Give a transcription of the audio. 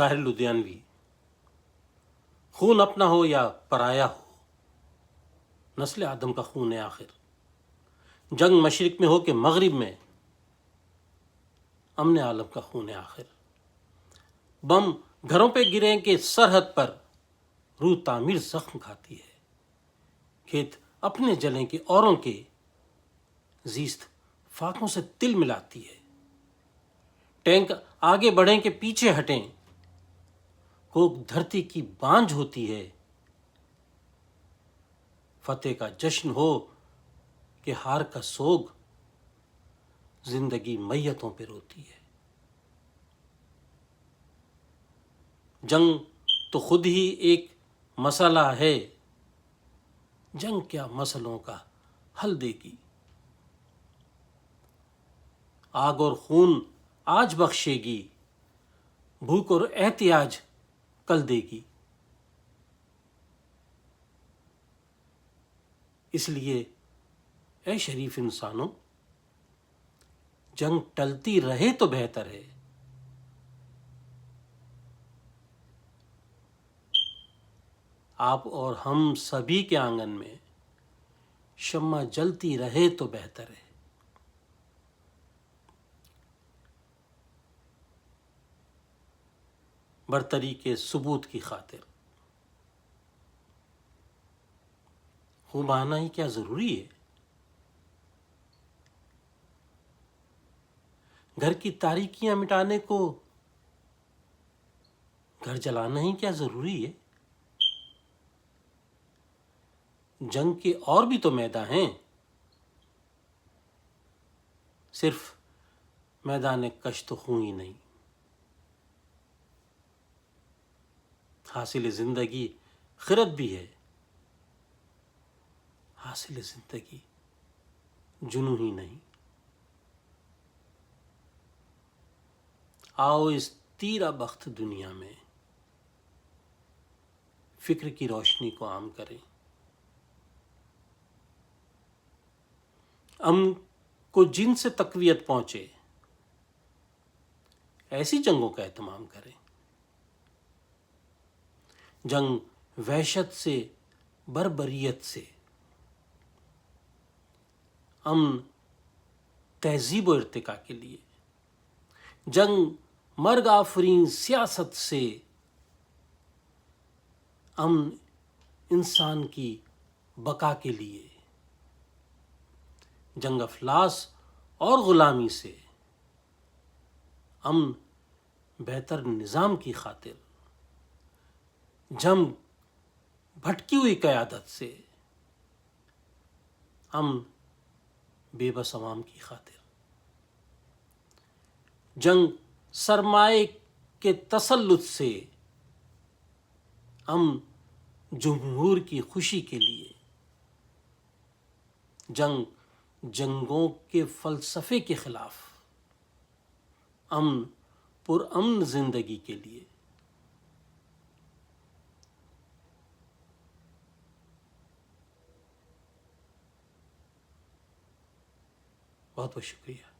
ساحر لدھیانوی، خون اپنا ہو یا پرایا ہو، نسل آدم کا خون ہے آخر۔ جنگ مشرق میں ہو کہ مغرب میں، امن عالم کا خون ہے آخر۔ بم گھروں پہ گریں کہ سرحد پر روح تعمیر زخم کھاتی ہے۔ کھیت اپنے جلیں کہ اوروں کے، زیست فاقوں سے تل ملاتی ہے۔ ٹینک آگے بڑھیں کہ پیچھے ہٹیں، کوک دھرتی کی بانجھ ہوتی ہے۔ فتح کا جشن ہو کہ ہار کا سوگ، زندگی میتوں پہ روتی ہے۔ جنگ تو خود ہی ایک مسئلہ ہے، جنگ کیا مسئلوں کا حل دے گی۔ آگ اور خون آج بخشے گی، بھوک اور احتیاج کل دے گی۔ اس لیے اے شریف انسانوں، جنگ ٹلتی رہے تو بہتر ہے۔ آپ اور ہم سبھی کے آنگن میں شمع جلتی رہے تو بہتر ہے۔ برتری کے ثبوت کی خاطر خوب آنا ہی کیا ضروری ہے؟ گھر کی تاریکیاں مٹانے کو گھر جلانا ہی کیا ضروری ہے؟ جنگ کے اور بھی تو میدان ہیں، صرف میدان کشت خوں ہی نہیں۔ حاصل زندگی خرد بھی ہے، حاصل زندگی جنوں ہی نہیں۔ آؤ اس تیرا بخت دنیا میں فکر کی روشنی کو عام کریں، امن کو جن سے تقویت پہنچے، ایسی جنگوں کا اہتمام کریں۔ جنگ وحشت سے، بربریت سے، امن تہذیب و ارتقاء کے لیے۔ جنگ مرگ آفرین سیاست سے، امن انسان کی بقا کے لیے۔ جنگ افلاس اور غلامی سے، امن بہتر نظام کی خاطر۔ جنگ بھٹکی ہوئی قیادت سے، امن بے بس عوام کی خاطر۔ جنگ سرمائے کے تسلط سے، امن جمہور کی خوشی کے لیے۔ جنگ جنگوں کے فلسفے کے خلاف، امن پرامن زندگی کے لیے۔ بہت بہت شکریہ۔